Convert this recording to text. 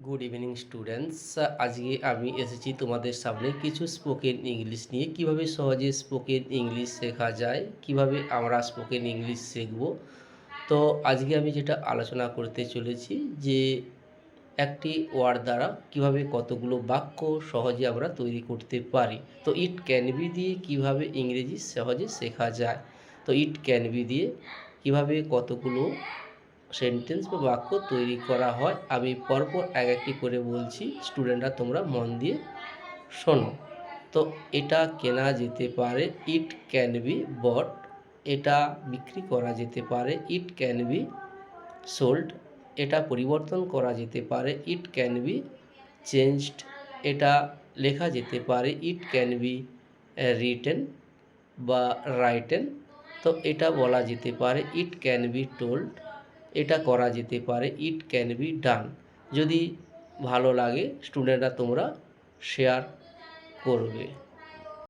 Good evening students. আজকে আমি এসেছি তোমাদের সামনে কিছু স্পোকেন ইংলিশ নিয়ে। কিভাবে সহজে স্পোকেন ইংলিশ শেখা যায়, কিভাবে আমরা স্পোকেন ইংলিশ শিখব। তো আজকে আমি যেটা আলোচনা করতে চলেছি যে একটি ওয়ার্ড দ্বারা কিভাবে কতগুলো বাক্য সহজে আমরা তৈরি করতে পারি। তো ইট ক্যান বি দিয়ে কিভাবে ইংরেজি সহজে শেখা যায়। তো ইট ক্যান বি দিয়ে কিভাবে কতগুলো সেন্টেন্স বা বাক্য তৈরি করা হয় আমি পরপর এক একটি করে বলছি, স্টুডেন্টরা তোমরা মন দিয়ে শোনো। তো এটা কেনা যেতে পারে, ইট ক্যান বি বট। এটা বিক্রি করা যেতে পারে, ইট ক্যান বি সোল্ড। এটা পরিবর্তন করা যেতে পারে, ইট ক্যান বি চেঞ্জড। এটা লেখা যেতে পারে, ইট ক্যান বি রিটেন বা রাইটেন। তো এটা বলা যেতে পারে, ইট ক্যান বি টোল্ড। এটা করা যেতে পারে, ইট ক্যান বি ডান। যদি ভালো লাগে স্টুডেন্টরা তোমরা শেয়ার করবে।